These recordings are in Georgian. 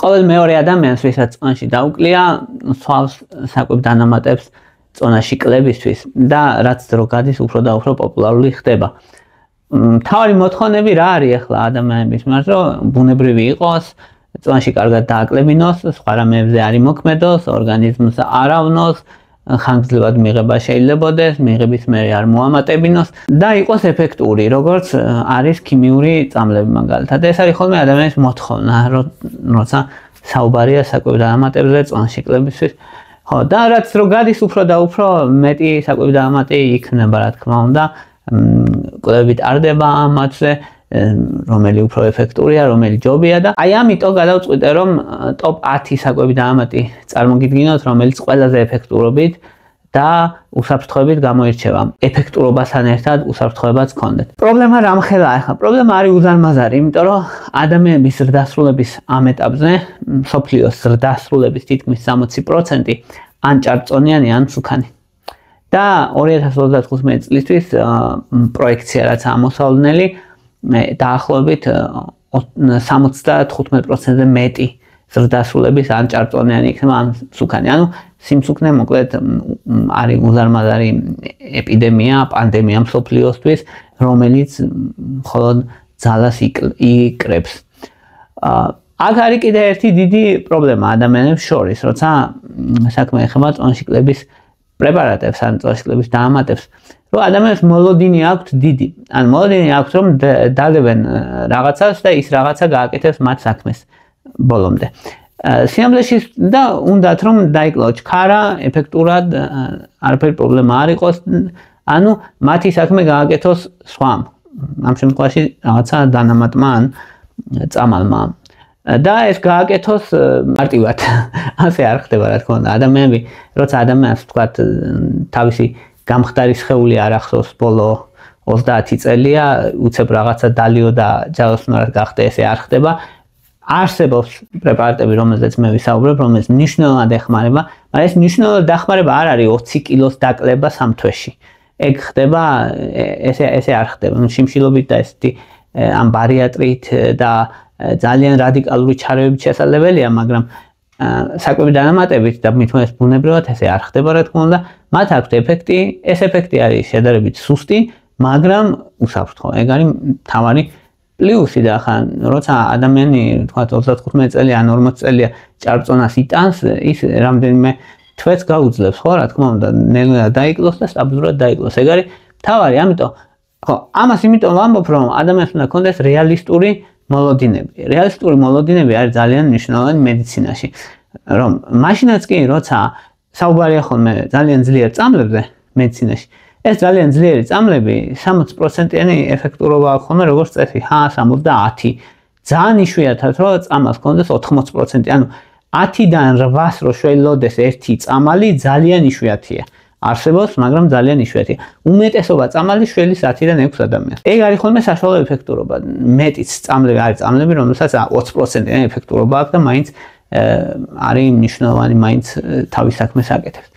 ყოველ მეორე ადამიანს, ვისაც წონაში დაუკლია, სვავს საკვებ დანამატებს წონაში კლებისთვის და რაც დრო გადის, უფრო და უფრო პოპულარული ხდება. მთავარი მოთხოვნები რა არის ახლა ადამიანების მიმართ, რომ ბუნებრივი იყოს, წონაში კარგად დააკლებინოს, სხვა რამეებზე არ იმოქმედოს, ორგანიზმს არ ავნოს, ხანგრძლივად მიღება შეიძლებოდეს, მიღების მერე არ მოამატებინოს და იყოს ეფექტური, როგორც არის ქიმიური წამლები მაგალითად. ეს არის ხოლმე ადამიანის მოთხოვნა, როცა საუბარია საკვებ დანამატებზე წონაში კლებისთვის. ხო, და რაც რო გადის უფრო და უფრო მეტი საკვებ დანამატი იქნება, რა თქმა უნდა, კლებები ტარდება ამაზე, რომელი უფრო ეფექტურია, რომელი ჯობია და აი ამიტომ გადავწყვიტე, რომ ტოპ 10 საკვები დანამატი წარმოგიდგინოთ, რომელიც ყველაზე ეფექტურობით და უსაფრთხოებით გამოირჩევა. ეფექტურობასთან ერთად უსაფრთხოებაც გქონდეთ. პრობლემა რამხელა ახლა? პრობლემა არის უზარმაზარი, იმიტომ რომ ადამიანების ზრდასრულების ამ ეტაპზე, მსოფლიოს ზრდასრულების თითქმის 60% ან ჭარბწონიანი, ან მსუქანი. და 2035 წლისთვის პროექცია რაც ამოსავლნელი დაახლოებით 75%-ზე მეტი ზრდასრულების ან ჭარბწონიანი იქნება, ან მსუქანი. ანუ სიმსუქნე მოკლედ არის უზარმაზარი ეპიდემია, პანდემია მსოფლიოსთვის, რომელიც მხოლოდ ძალას იკრებს. აქ არის კიდე ერთი დიდი პრობლემა ადამიანებს შორის, როცა საქმე ეხება წონაში კლების პრეპარატებს ან წონაში კლების დაამატებს, რომ ადამიანებს მოლოდინი აქვთ დიდი. ან მოლოდინი აქვთ, რომ დადებენ რაღაცას და ის რაღაცა გააკეთებს მათ საქმეს ბოლომდე. სიამოვნებაში და უნდათ რომ დაიკლო ჩქარა, ეფექტურად არაფერი პრობლემა არ იყოს, ანუ მათი საქმე გააკეთოს სხვამ. ამ შემთხვევაში რაღაცა დანამატმა ან წამალმა. და ეს გააკეთოს მარტივად. ასე არ ხდება, რა თქმა უნდა. ადამიანები, როცა ადამიანს თქვათ თავისი გამხდარი სხეული არ ახსოვს ბოლო 30 წელია, უცებ რაღაცა დალიო და ჯავოსნურად გახდა, ესე არ ხდება. არსებობს პრეპარატები, რომელზეც მე ვისაუბრებ, რომელიც მნიშვნელოვნად ეხმარება, მაგრამ ეს მნიშვნელოვნად დახმარება არ არის 20 კილოს დაკლება 3 თვეში. ეგ ხდება, ესე არ ხდება. შიმშილობით და ესეთი ამ ბარიატრით და ძალიან რადიკალური ჩარევებით შესაძლებელია, მაგრამ საკვები დანამატებით და მithumetes ბუნებრივად ესე არ ხდება, რა თქმა უნდა, მათ აქვთ ეფექტი, ეს ეფექტი არის შედარებით სუსტი, მაგრამ უსაფრთხო. ეგ არის მთავარი პლუსი და ახლა როცა ადამიანი, თქვათ 35 წელი ან 40 წელია ჭარბწონას იტანს, ის რამდენიმე თვეც გაუძლებს, ხო, რა თქმა უნდა, ნელ-ნელა დაიკლოს და სტაბილურად დაიკლოს. ეგ არის მთავარი, ამიტომ ხო, ამას იმიტომ ვამბობ, რომ ადამიანს უნდა ქონდეს რეალისტური მოლოდინები. რეალისტური მოლოდინები არის ძალიან მნიშვნელოვანი მედიცინაში, რომ მაშინაც კი, როცა საუბარია ხოლმე ძალიან ძლიერ წამლებზე მედიცინაში, ეს ძალიან ძლიერი წამლები 60%-იანი ეფექტურობა აქვს ხოლმე, როგორც წესი, 70. ძალიან იშვიათად, რომ წამალს ქონდეს 80%, ანუ 10-დან 8-ს რო შველოდეს ერთი წამალი ძალიან იშვიათია. არსებობს, მაგრამ ძალიან იშვიათია. უმეტესობა წამალი შველის 10-დან 6 ადამიანს. ეგ არის ხოლმე საშუალო ეფექტურობა. მეტიც წამლები არის წამლები, რომელსაც 20%-იანი ეფექტურობა აქვს და მაინც არის მნიშვნელოვანი, მაინც თავის საქმეს აკეთებს.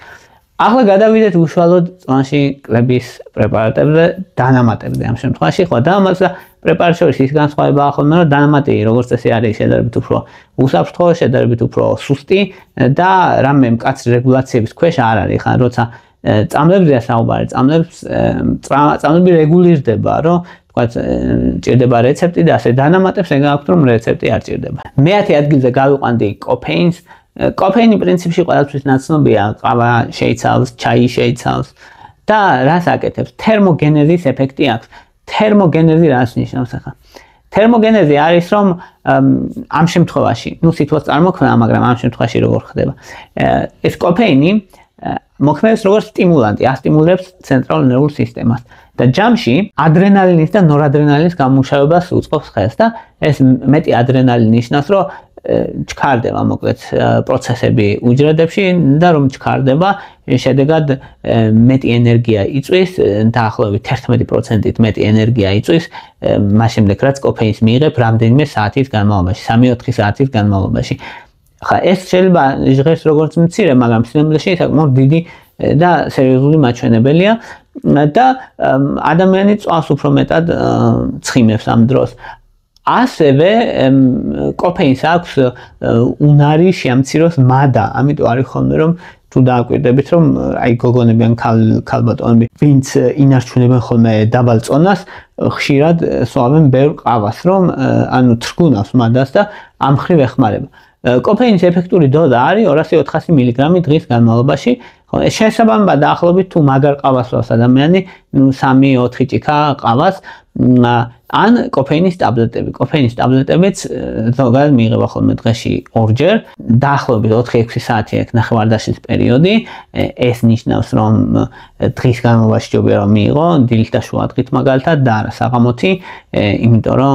ახლა გადავიდეთ უშუალოდ წონაში კლების პრეპარატებზე, დანამატებზე ამ შემთხვევაში, ხო, დანამატს და პრეპარატს შორის ის განსხვავებაა ხოლმე, რომ დანამატი როგორც წესი არის შედარებით უფრო უსაფრთხო, შედარებით უფრო სუსტი და რამე მკაცრი რეგულაციების ქვეშ არ არის. ხან როცა წამლებზეა საუბარი, წამლები რეგულირდება, რომ თქვათ ჭირდება რეცეპტი და ასე დანამატებს ეგ აქვს, რომ რეცეპტი არ ჭირდება. მე-10 ადგილზე გავიყვანდი კოფეინს. კოფეინი პრინციპში ყველასთვის ნაცნობია, ყავა შეიცავს, ჩაი შეიცავს და რას აკეთებს? თერმოგენეზის ეფექტი აქვს. თერმოგენეზი რას ნიშნავს ახლა? თერმოგენეზი არის, რომ ამ შემთხვევაში, ნუ სითბოს წარმოქმნა, მაგრამ ამ შემთხვევაში როგორ ხდება? ეს კოფეინი მოქმედებს როგორც სტიმულანტი, ასტიმულებს ცენტრალურ ნერვულ სისტემას და ჯამში ადრენალინის და ნორადრენალინის გამომუშავებას უწყობს ხელს და ეს მეტი ადრენალინი ნიშნავს, რომ ჩქარდება მოკლედ პროცესები უჯრედებში და რომ ჩქარდება, შედეგად მეტი ენერგია იწვის, დაახლოებით 11%-ით მეტი ენერგია იწვის, მას შემდეგ რაც კოფეინს მიიღებ რამდენიმე საათის განმავლობაში, 3-4 საათის განმავლობაში. ხა ეს შეიძლება ჟღერს როგორც მცირე, მაგრამ სინამდვილეში საკმაოდ დიდი და სერიოზული მაჩვენებელია და ადამიანი წვავს უფრო მეტად ცხიმებს ამ დროს. ასევე კოფეინს აქვს უნარი შეამციროს მადა, ამიტომ არის ხოლმე რომ თუ დააკვირდებით რომ აი გოგონები ან ქალბატონები ვინც ინარჩუნებენ ხოლმე დაბალ წონას ხშირად სვამენ ბევრ ყავას რომ ანუ თრგუნავს მადას და ამ ხრივ ეხმარება კოფეინის ეფექტური დოზა არის 200-400 მგ დღის განმავლობაში შესაბამება დაახლოებით თუ მაგარ ყავას ვავს ადამიანი 3-4 ჭიქა ყავას ან კოფეინის ტაბლეტები. კოფეინის ტაბლეტებიც ზოგადად მიიღება ხოლმე დღეში 2 ჯერ, დაახლოებით 4-6 საათი აქვს ნახევარდაშლის პერიოდი. ეს ნიშნავს, რომ დღის განმავლობაში ჯობია რომ მიიღო დილით და შუა დღით მაგალითად და არა საღამოთი, იმიტომ რომ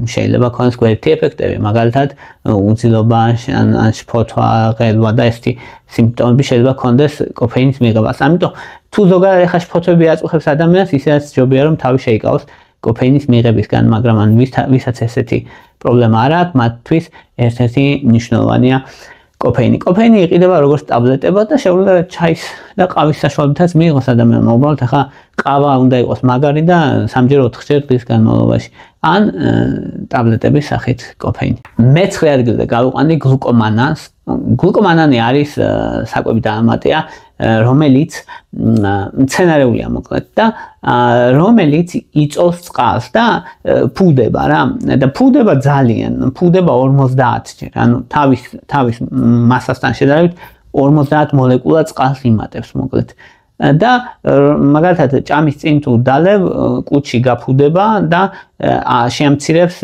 შეიძლება ქონდეს გვერდითი ეფექტები, მაგალითად უძილობა, ან შფოთვა, ღელვა და ესეთი სიმპტომები შეიძლება ქონდეს კოფეინის მიღებას. ამიტომ თუ ზოგადად ეხა შფოთვები აწუხებს ადამიანს, ისედაც ჯობია რომ თავი შეიკავოს კოფეინის მიღებისგან, მაგრამ ან ვისაც ესეთი პრობლემა არ აქვს, მათთვის ერთ-ერთი მნიშვნელოვანია კოფეინი. კოფეინი იყიდება როგორც ტაბლეტებად და შეუძლია ჩაის და ყავის საშუალებითაც მიიღოს ადამიანმა. უბრალოდ ახლა ყავა უნდა იყოს მაგარი და 3-4 დღის განმავლობაში, ან ტაბლეტების სახით კოფეინი. მე-9 ადგილზე გავიყვანდი გლუკომანანს. გლუკომანანი არის საკვები დაამატია, რომელიც მცენარეულია მოკლედ და რომელიც იწოვს წყალს და ფუდება რა და ფუდება ძალიან, ფუდება 50 ჯერ, ანუ თავის მასასთან შედარებით 50 მოლეკულა წყალს იმატებს მოკლედ. და მაგალითად ჭამის წინ თუ დალევ კუჩი გაფუდება და შეამცირებს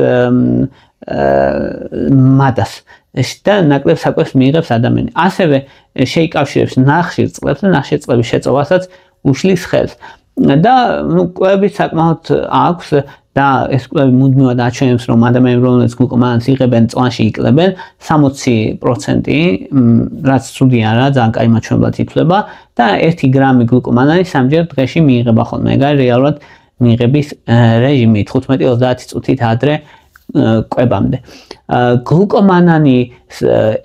მადას და ნაკლებ საკვებს მიიღებს ადამიანი. ასევე შეიკავშირებს ნახშირ წყლებს და ნახშირ წყლების შეწოვასაც უშლის ხელს. და კვლევები საკმაოდ აქვს და ეს კვლევი მუდმივად აჩვენებს, რომ ადამიანები, რომლებიც გლუკომანანს იღებენ, წვანში ikლებენ 60%, რაც ცუდი არა, ძალიან კაი მაჩვენებლად ითვლება და 1 გრამი გლუკომანანი 3 ჯერ დღეში მიიღება ხოლმე. ეგ არის რეალურად მიიღების რეჟიმი 15-30 წუთით ადრე კვებამდე. გლუკომანანის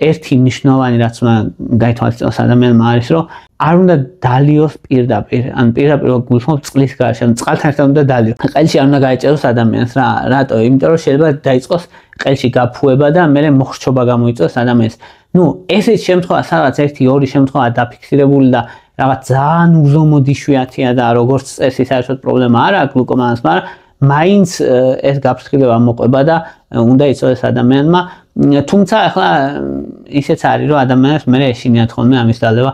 ერთი მნიშვნელოვანი რაც უნდა გაითვალისწინოს ადამიანმა არის რომ არ უნდა დალიოს პირდაპირ, ან პირდაპირ გულისხმობ წყლის გარშემო, ან წყალთან ერთად უნდა დალიოს. ყელში არ უნდა გაეჭეროს ადამიანს რა, რატო? იმიტომ რომ შეიძლება დაიწყოს ყელში გაფუება და მერე მოხრჩობა გამოიწვევს ადამიანს. ნუ ესეთ შემთხვევა სადაც 1-2 შემთხვევა დაფიქსირებული და რაღაც ძალიან უზომოდ იშვიათია და როგორც წესი საერთოდ პრობლემა არ აქვს გლუკომანანს, მაგრამ მაინც ეს გაფრთხილება მოყვება და უნდა იცოდეს ადამიანმა. თუმცა ახლა ისეც არის რომ ადამიანებს მე ეშინიათ ხოლმე ამის დალევა.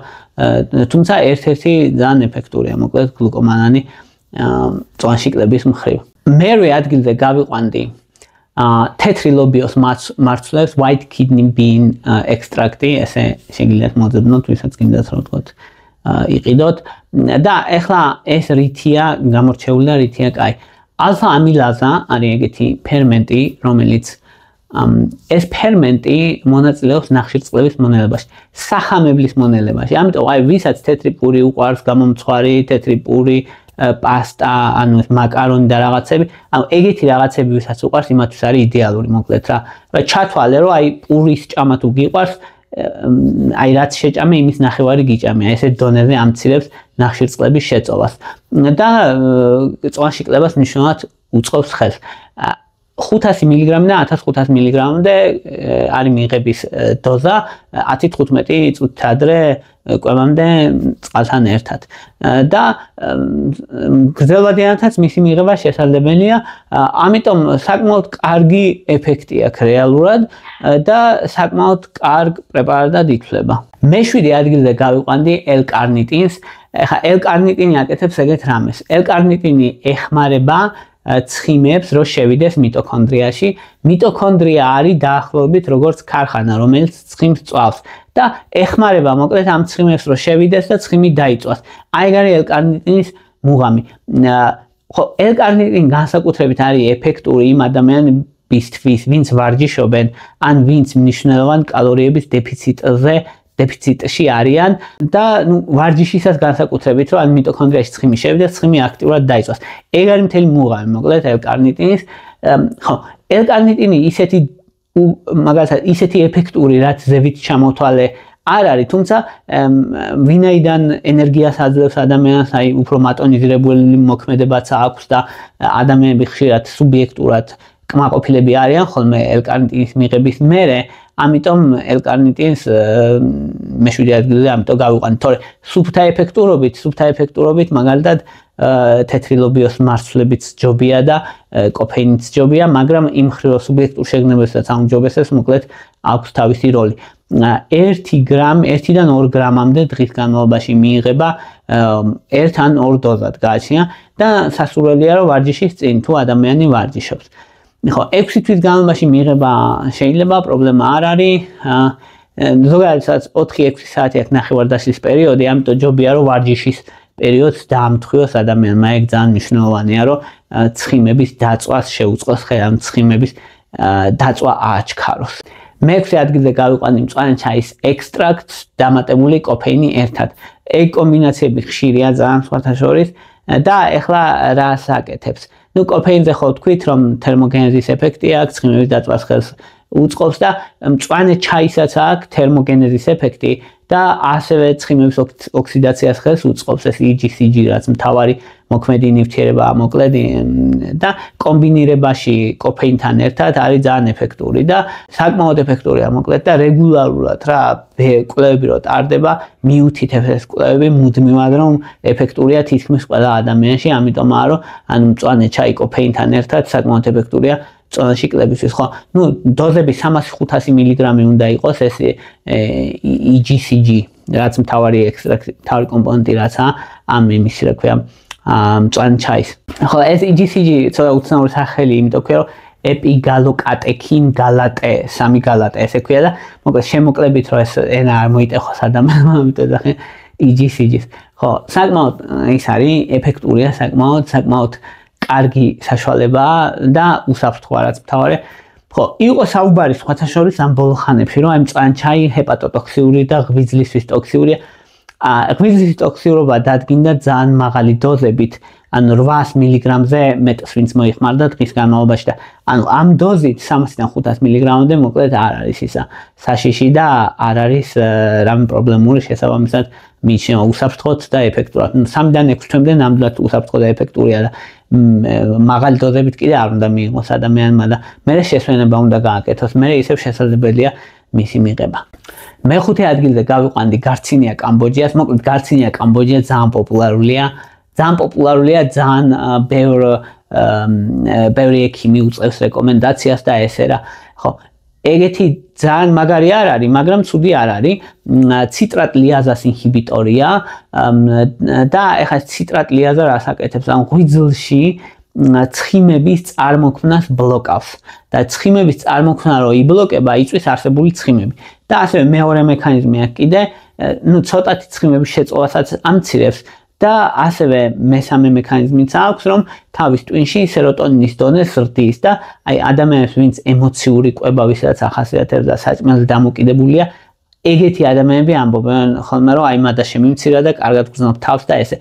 თუმცა ერთ-ერთი ძალიან ეფექტურია მოკლედ გლუკომანანი წვანში კლების მხრივ. მერვე ადგილზე გავიყვანდი თეთრი ლობიოს მარცვლებს white kidney bean extract-ი, ესე შეგიძლიათ მოძებნოთ, ვისაც გინდათ რომ თქვათ იყიდოთ. და ახლა ეს რითია გამორჩეული და რითია კაი. ალფა ამილაზა არის ეგეთი ფერმენტი, რომელიც ეს ფერმენტი მონაწილეობს ნახშირწყლების მონელებაში, სახამებლის მონელებაში. ამიტომ აი ვისაც თეთრი პური უყვარს, გამომცხვარი, თეთრი პური, პასტა, ანუ ეს მაკარონი და რაღაცები, ანუ ეგეთი რაღაცები ვისაც უყვარს, იმათვის არის იდეალური მოკლედ რა. ჩათვალე რომ აი პურის ჭამა თუ გიყვარს, აი რაც შეჭამე იმის ნახევარი გიჭამია. ესეთ დონეზე ამცირებს ნახშირწყლების შეწოვას და წვანში კლებას მნიშვნელოვნად უწყობს ხელს. 500 მგ-დან 1500 მგ-მდე არის მიიღების დოზა 10-15 წუთით ადრე კვებამდე წყალთან ერთად. და გრძელვადიანთაც მისი მიღება შესაძლებელია, ამიტომ საკმაოდ კარგი ეფექტი აქვს რეალურად და საკმაოდ კარგ პრეპარატად ითვლება. მე-7 ადგილზე გავიყვანდი L-კარნიტინს. ეხლა L-კარნიტინი აკეთებს ეგეთ რამეს. L-კარნიტინი ეხმარება ცხიმებს რომ შევიდეს მიტოქონდრიაში. მიტოქონდრია არის დაახლოებით როგორც ქარხანა, რომელიც ცხიმს წვავს და ეხმარება მოკლედ ამ ცხიმებს რომ შევიდეს და ცხიმი დაიწვას. აი ეგ არის L-კარნიტინის მუღამი. ხო, L-კარნიტინი განსაკუთრებით არის ეფექტური იმ ადამიანებისთვის, ვინც ვარჯიშობენ, ან ვინც მნიშვნელოვან კალორიების დეფიციტში არიან და ვარჯიშისას განსაკუთრებით რომ ან მიტოქონდრიაში ცხიმი შევიდეს, ცხიმი აქტიურად დაიწვას. ეგ არის მთელი მუღამი მოკლედ L-კარნიტინის. ხო, L-კარნიტინი მაგალითად ისეთი ეფექტური რაც ზევით ჩამოთვალე არ არის, თუმცა ვინაიდან ენერგიას აძლევს ადამიანს, აი უფრო მატონიზირებული მოქმედებაც აქვს და ადამიანები ხშირად სუბიექტურად კმაყოფილები არიან ხოლმე L-კარნიტინის მიღების მერე, ამიტომ L-კარნიტინს მეშვიდე ადგილზე ამიტომ გავიყვანეთ, თორე სუფთა ეფექტურობით მაგალითად თეთრი ლობიოს მარცვლებიც ჯობია და კოფეინიც ჯობია, მაგრამ იმ მხრივ სუბიექტურ შეგნებასაც აუმჯობესებს, მოკლედ აქვს თავისი როლი. 1 გრამ-1-დან 2 გრამამდე დღის განმავლობაში მიიღება 1 ან 2 დოზად გააჩნია და სასურველია რომ ვარჯიშის წინ თუ ადამიანი ვარჯიშობს. ხო, 6 თვის განმავლობაში მიიღება შეიძლება, პრობლემა არ არის. ზოგადად 4-6 საათი აქვს ნახევარდაშლის პერიოდი, ამიტომ ჯობია რომ ვარჯიშის პერიოდს დაამთხვიოს ადამიანმა. ეგ ძალიან მნიშვნელოვანია, რომ ცხიმების დაწვას შეუწყოს ხელამ, ცხიმების დაწვა ააჩქაროს. მე-6 ადგილზე გავიყვანი მწვანე ჩაის ექსტრაქტს დამატებული კოფეინი ერთად. ეგ კომბინაციები ხშირია ძალიან სხვათა შორის და ეხლა რას აკეთებს? კოფეინზე ხო ვთქვით, რომ თერმოგენეზის ეფექტი აქვს, ცხიმების დაწვას ხელს უწყობს და მწვანე ჩაისაც აქვს თერმოგენეზის ეფექტი და ასევე ცხიმების ოქსიდაციას ხელს უწყობს, ეს EGCG, რაც მთავარი მოქმედი ნივთიერებაა, მოკლედ და კომბინირებაში კოფეინთან ერთად არის ძალიან ეფექტური და საკმაოდ ეფექტურია, მოკლედ და რეგულარულად რა კვლევები რო ტარდება, მიუთით ეს კვლევები მუდმივად რომ ეფექტურია თითქმის ყველა ადამიანში, ამიტომაა რომ ანუ მწვანე ჩაი კოფეინთან ერთად საკმაოდ ეფექტურია წონაში კლებისთვის, ხო? დოზები 300-500 მილიგრამი უნდა იყოს, ეს EGCG, რაც მთავარი ექსტრაქტი, მთავარი კომპონენტი რაცაა ამ იმის რა ქვია, მწვანე ჩაის. ხო, ეს EGCG ცოტა უცნაური სახელი, იმიტომ ქვია, რომ ეპიგალოკატექინ გალატე, 3 გალატე ესე ქვია და მოკლედ შემოკლებით რომ ეს ენა არ მოიტეხოს ადამიანმა, ამიტომ ეძახიან EGCG-ს. ხო, საკმაოდ ის არის ეფექტურია, საკმაოდ კარგი საშუალებაა და უსაფრთხოა, რაც მთავარი. ხო, იყო საუბარი სხვათა შორის ამ ბოლო ხანებში, რომ აი მწვანე ჩაი ჰეპატოტოქსიური და ღვიძლისთვის ტოქსიურია. ღვიძლის ტოქსიურობა დადგინდა ძალიან მაღალი დოზებით, ანუ 800 მილიგრამზე მეტს ვინც მოიხმარდა დღის განმავლობაში და ანუ ამ დოზით 300-დან 500 მილიგრამამდე მოკლედ არ არის ისა საშიში და არ არის რამე პრობლემური, შესაბამისად მიიჩნევა უსაფრთხოდ და ეფექტურად. 3-დან 6 თვემდე ნამდვილად უსაფრთხო და ეფექტურია და მაღალი დოზებით კიდე არ უნდა მიიღოს ადამიანმა და მერე შესვენება უნდა გააკეთოს, მერე ისევ შესაძლებელია მისი მიღება. მე-5 ადგილზე გავიყვანდი გარცინია კამბოჯიას, მოკლედ გარცინია კამბოჯია ძალიან პოპულარულია, ძალიან ბევრი ექიმი უწევს რეკომენდაციას და ესე რა. ხო, ეგეთი ძალიან მაგარი არ არის, მაგრამ ცუდი არ არის. ციტრატ ლიაზას ინჰიბიტორია და ეხლა ციტრატ ლიაზა რას აკეთებს? ან ღვიძლში ცხიმების წარმოქმნას ბლოკავს და ცხიმების წარმოქმნა რო იბლოკება, იწვის არსებული ცხიმები. და ასევე მეორე მექანიზმი აქვს კიდე, ცოტათი ცხიმების შეწოვასაც ამცირებს და ასევე მესამე მექანიზმიც აქვს, რომ თავის ტვინში სეროტონინის დონე ზრდის და აი ადამიანებს, ვინც ემოციური კვებავისაც ახასიათებს და საჭმელს დამოკიდებულია, ეგეთი ადამიანები ამბობენ ხოლმე, რომ აი მადა შემიმცირა და კარგად გრძნობ თავს და ესე.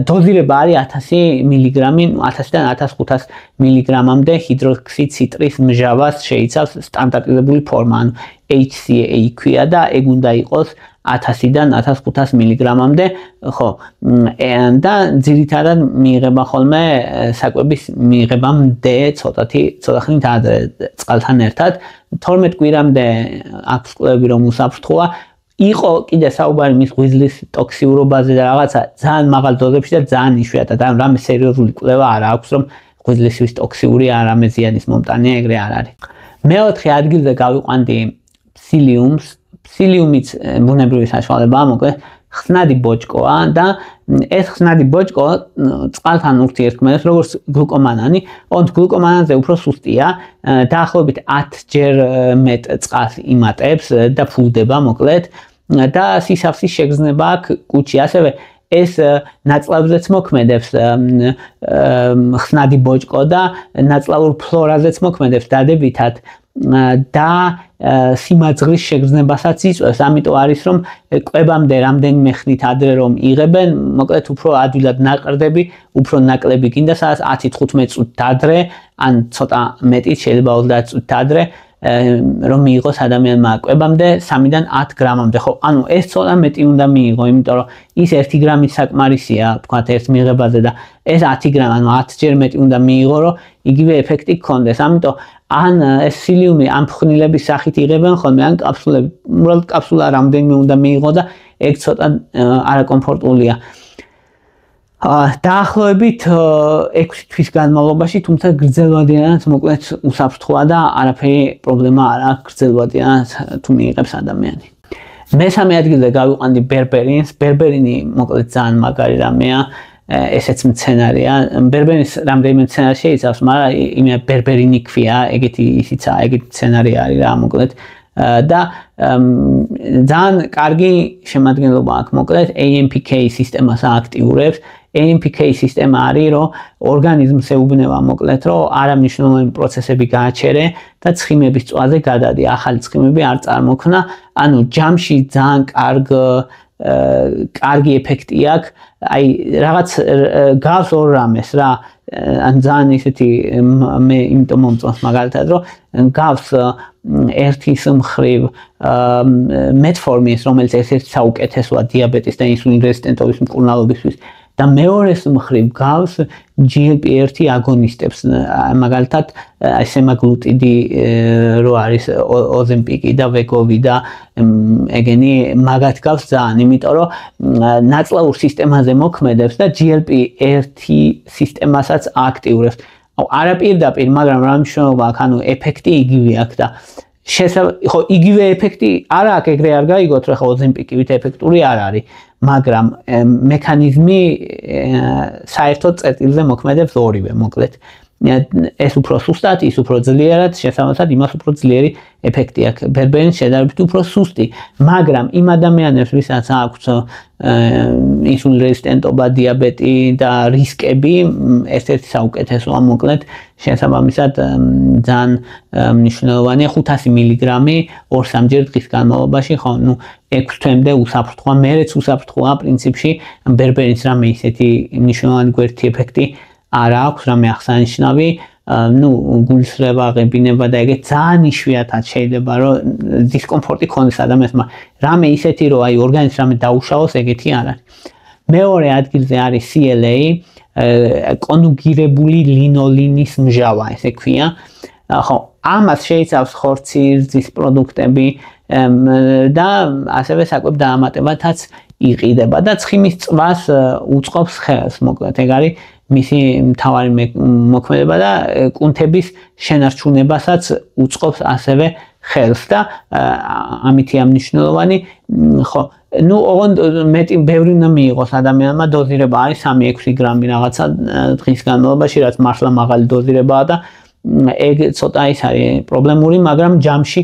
დოზირება არის 1000 მილიგრამი, 1000-დან 1500 მილიგრამამდე ჰიდროქსიციტრის მჟავას შეიცავს სტანდარტიზებული ფორმა, ანუ HCA ქვია და ეგ უნდა იყოს 1000-დან 1500 მილიგრამამდე, ხო, და ძირითადად მიიღება ხოლმე საკვების მიიღებამდე ცოტა ხნით ადრე წყალთან ერთად, 12 კვირამდე აქვს კვლევები რომ უსაფრთხოა. იყო კიდე საუბარი მის ღვიძლის ტოქსიურობაზე და რაღაცა ძალიან მაღალ დოზებში და ძალიან იშვიათად, ანუ რამე სერიოზული კვლევა არ აქვს რომ ღვიძლისთვის ტოქსიური არ რამე ზიანის მომტანია, ეგრე არ არის. მე-4 ადგილზე გავიყვანდი ფსილიუმს. ფსილიუმიც ბუნებრივი საშუალებაა, მოკლედ ხსნადი ბოჭკოა და ეს ხსნადი ბოჭკო წყალთან ურთიერთქმედებს როგორც გლუკომანანი, ოღონდ გლუკომანანზე უფრო სუსტია, დაახლოებით 10 ჯერ მეტ წყალს იმატებს და ფუვდება მოკლედ და სისავსის შეგრძნება აქვს კუჭი, ასევე ეს ნაწლავზეც მოქმედებს ხსნადი ბოჭკო და ნაწლავურ ფლორაზეც მოქმედებს დადებითად და სიმაძღრის შეგრძნებასაც იწვევს, ამიტომ არის რომ კვებამდე რამდენიმე ხნით ადრე რომ იღებენ, მოკლედ უფრო ადვილად ნაყრდები, უფრო ნაკლები გინდა, სადაც 10-15 წუთით ადრე, ან ცოტა მეტით, შეიძლება 30 წუთით ადრე რომ მიიღოს ადამიანმა კვებამდე 3-დან 10 გრამამდე. ხო, ანუ ეს ცოტა მეტი უნდა მიიღო, იმიტომ რომ ის 1 გრამი საკმარისია, თქვათ ერთ მიღებაზე და ეს 10 გრამი, ანუ 10 ჯერ მეტი უნდა მიიღო, რომ იგივე ეფექტი გქონდეს. ამიტომ ან ეს სილიუმი ამ ფხვნილების სახით იღებენ ხოლმე, ან კაფსულები, უბრალოდ კაფსულა რამდენიმე უნდა მიიღო და ეგ ცოტა არაკომფორტულია. დაახლოებით 6 თვის განმავლობაში, თუმცა გრძელვადიანად მოკლედ უსაფრთხოა და არაფერი პრობლემა არ აქვს გრძელვადიანად თუ მიიღებს ადამიანი. მესამე ადგილზე გავიყვანდი ბერბერინს. ბერბერინი მოკლედ ძალიან მაგარი რამეა, ესეც მცენარეა. ბერბერინის რამდენიმე მცენარე შეიცავს, მაგრამ იმეა ბერბერინი ქვია, ეგეთი ისიცა, ეგეთი მცენარე არის რა მოკლედ. და ძალიან კარგი შემადგენლობა აქვს მოკლედ AMPK სისტემას აქტიურებს. AMPK სისტემა არის, რომ ორგანიზმს ეუბნება მოკლედ, რომ არამნიშვნელოვანი პროცესები გააჩერე და ცხიმების წვაზე გადადი, ახალი ცხიმები არ წარმოქმნა. ანუ ჯამში ძალიან კარგი ეფექტი აქვს. აი რაღაც გავს ორ რამეს რა. ან ძალიან ისეთი მე იმიტომ მომწონს მაგალითად, რომ გავს ერთის მხრივ მეტფორმინს, რომელიც ერთ-ერთი საუკეთესოა დიაბეტის და ინსულინ რეზისტენტობის მკურნალობისთვის. და მეორეს მხრივ გავს GLP-1 აგონისტებს, მაგალითად სემაგლუტიდი რო არის ოზემპიკი და ვეგოვი და ეგენი მაგათ გავს ძალიან, იმიტომ რომ ნაწლაურ სისტემაზე მოქმედებს და GLP-1 სისტემასაც აქტიურებს. არა პირდაპირ, მაგრამ რა მნიშვნელობა აქვს, ანუ ეფექტი იგივე აქვს და ხო იგივე ეფექტი არ აქვს, ეგრე არ გაიგოთ, რომ ხო ოზემპიკივით ეფექტური არ არის, მაგრამ მექანიზმი საერთოდ წერტილზე მოქმედებს ორივე მოკლედ. ეს უფრო სუსტად, ის უფრო ძლიერად, შესაბამისად იმას უფრო ძლიერი ეფექტი აქვს. ბერბერინის შედარებით უფრო სუსტი, მაგრამ იმ ადამიანებს, ვისაც აქვთ ინსულინ რეზისტენტობა, დიაბეტი და რისკები, ერთ-ერთი საუკეთესოა მოკლედ. შესაბამისად ძალიან მნიშვნელოვანია 500 მილიგრამი 2-3 ჯერ დღის განმავლობაში, ხო, ნუ 6 თვემდე უსაფრთხოა, მერეც უსაფრთხოა პრინციპში. ბერბერინის რამე ისეთი მნიშვნელოვანი გვერდითი ეფექტი არ აქვს, რამე აღსანიშნავი, ნუ გულისრევა, ღებინება და ეგეთ ძალიან იშვიათად შეიძლება რომ დისკომფორტი ქონდეს ადამიანს, მაგრამ რამე ისეთი რომ აი ორგანიზმს რამე დაუშავოს, ეგეთი არ არის. მეორე ადგილზე არის CLA, კონუგირებული ლინოლინის მჟავა, ესე ქვია. ხო, ამას შეიცავს ხორცირძის პროდუქტები და ასევე საკვებ დაამატებათაც იყიდება და ცხიმის წვას უწყობს ხელს, მოკლედ ეგ არის მისი მთავარი მოქმედება და კუნთების შენარჩუნებასაც უწყობს ასევე ხელს და ამითია მნიშვნელოვანი. ხო, ნუ ოღონდ მეტი ბევრი უნდა მიიღოს ადამიანმა, დოზირება არის 3-6 გრამი რაღაცა დღის განმავლობაში, რაც მართლა მაღალი დოზირებაა და ეგ ცოტა ის არის პრობლემური, მაგრამ ჯამში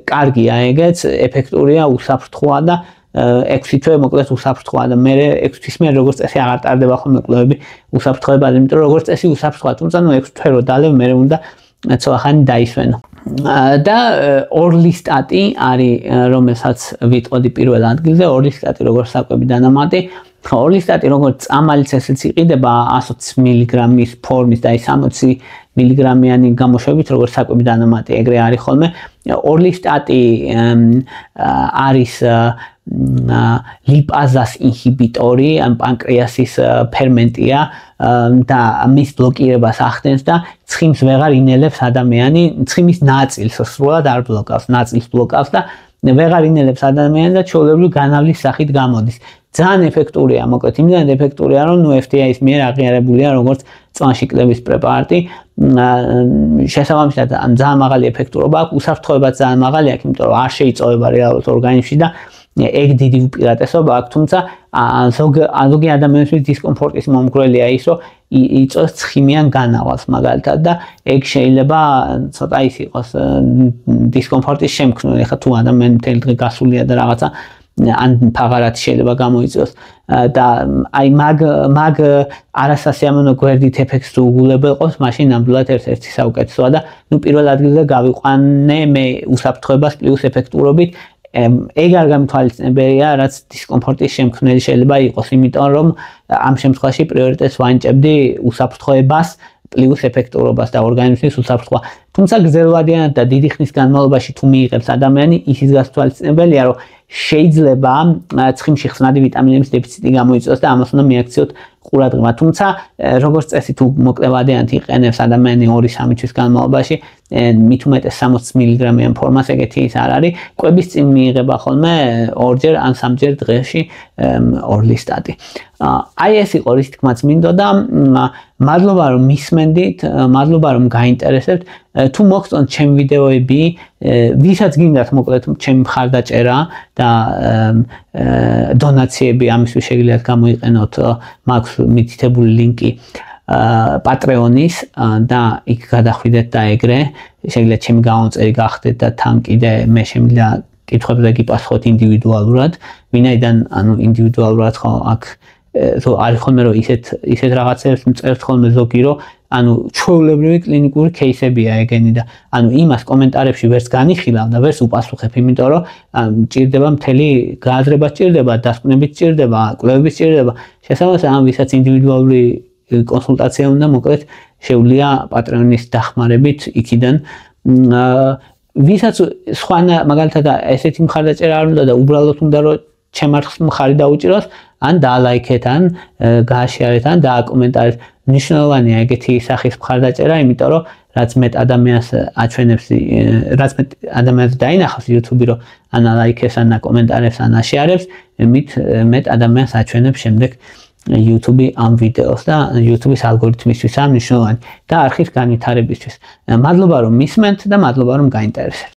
კარგია ეგეც, ეფექტურია, უსაფრთხოა და 6 თვე მოკლედ უსაფრთხოა და მე 6 თვის მერე როგორც წესი აღარ ტარდება ხოლმე კვლევები უსაფრთხოებაზე, იმიტომ რომ როგორც წესი უსაფრთხოა, თუმცა ნუ 6 თვე რო დალევ მე უნდა ცოტახანი დაისვენო. და ორლისტატი არის, რომელსაც ვიტყოდი პირველ ადგილზე, ორლისტატი როგორც საკვები დანამატი. ხო, ორლისტატი როგორც წამალიც ესეც იყიდება 120 მილიგრამის ფორმის და 60 მილიგრამიანი გამოშვებით, როგორც საკვები დანამატი ეგრე არის ხოლმე. ორლისტატი არის ლიპაზას ინჰიბიტორი, ან პანკრეასის ფერმენტია და მის ბლოკირებას ახდენს და ცხიმს ვეღარ ინელებს ადამიანი, ცხიმის ნაწილს სრულად არ ბლოკავს, ნაწილს ბლოკავს და ვეღარ ინელებს ადამიანი და ჩვეულებრივ განავლის სახით გამოდის. ძალიან ეფექტურია, მოკლედ იმდენად ეფექტურია, რომ ნუ FDA-ის მიერ აღიარებულია როგორც წვანში კლების პრეპარატი. შესაბამისად, ძალიან მაღალი ეფექტურობა აქვს, უსაფრთხოებაც ძალიან მაღალი აქვს, იმიტომ რომ არ შეიწოვება რეალურად ორგანიზმში და ეგ დიდი უპირატესობა აქვს, თუმცა ზოგი ადამიანისთვის დისკომფორტის მომგვრელია ის, რომ იწვევს ცხიმიან განავალს მაგალითად და ეგ შეიძლება ცოტა ის იყოს დისკომფორტის შემქმნელი, ხა თუ ადამიანი მთელი დღე გასულია და რაღაცა ან ფაღარათი შეიძლება გამოიწვიოს და აი მაგ არასასიამოვნო გვერდით ეფექტს თუ უგულებელყავს, მაშინ ნამდვილად ერთ-ერთი საუკეთესოა და ნუ პირველ ადგილზე გავიყვანე მე უსაფრთხოებას პლუს ეფექტურობით. ეგ არ გამითვალისწინებელია, რაც დისკომფორტის შემქმნელი შეიძლება იყოს, იმიტომ რომ ამ შემთხვევაში პრიორიტეტს ვანიჭებდი უსაფრთხოებას პლუს ეფექტურობას და ორგანიზმის უსაფრთხოა. თუმცა გრძელვადიანად და დიდი ხნის განმავლობაში თუ მიიღებს ადამიანი, ისიც გასათვალისწინებელია, რომ შეიძლება ცხიმში ხსნადი ვიტამინების დეფიციტი გამოიწვიოს და ამას უნდა მიაქციოთ ყურადღება. თუმცა როგორც წესი თუ მოკლევადიანად იყენებს ადამიანი 2-3 თვის განმავლობაში, მით უმეტეს 60 მგ-იან ფორმას ეგეთი ის არ არის. კვების წინ მიიღება ხოლმე 2-ჯერ ან 3-ჯერ დღეში ორლისტატი. აი ეს იყო რის თქმაც მინდოდა. მადლობა რომ მისმენდით, მადლობა რომ გაინტერესებთ. თუ მოგწონთ ჩემი ვიდეოები, ვისაც გინდათ მოკლედ ჩემი მხარდაჭერა და დონაციები ამისთვის შეგიძლიათ გამოიყენოთ, მაქვს მითითებული ლინკი Patreonis და იქ გადახვიდეთ და ეგრე შეგიძლიათ ჩემი გამომწერი გახდეთ და თან კიდე მე შემიძლია კითხვებზე გიპასუხოთ ინდივიდუალურად, ვინაიდან ანუ ინდივიდუალურად ხო აქ არის ხოლმე რომ ისეთ რაღაცებს მწერთ ხოლმე ზოგი რომ ანუ ჩვეულებრივი კლინიკური кейსებია ეგენი და ანუ იმას კომენტარებში ვერც განიხილავ და ვერც უპასუხებ, იმიტომ რომ ჭირდება მთელი გააზრება ჭირდება, დასკვნები ჭირდება, კვლევები ჭირდება. შესაბამისად ამ ვისაც ინდივიდუალური კონსულტაცია უნდა მოკლედ შეუძლია Patreonis დახმარებით იქიდან ვისაც სხვა მაგალითად ესეთი მხარდაჭერა არ უნდა და უბრალოდ უნდა რომ ჩემარხს მხარი დაუჭიროს, ან დაალაიქეთ, ან გააშიარეთ, ან დააკომენტარეთ. მნიშვნელოვანია ეგეთი სახის მხარდაჭერა, იმიტომ რომ რაც მეტ ადამიანს აჩვენებს, რაც მეტ ადამიანს დაინახავს YouTube-ი, რომ ან ალაიქეს, ან აკომენტარებს, ან აშიარებს, მით მეტ ადამიანს აჩვენებს შემდეგ YouTube-ი ამ ვიდეოს და YouTube-ის ალგორითმისთვის ამ მნიშვნელოვანი და არხის განვითარებისთვის. მადლობა რომ მისმენთ და მადლობა რომ გაინტერესებთ.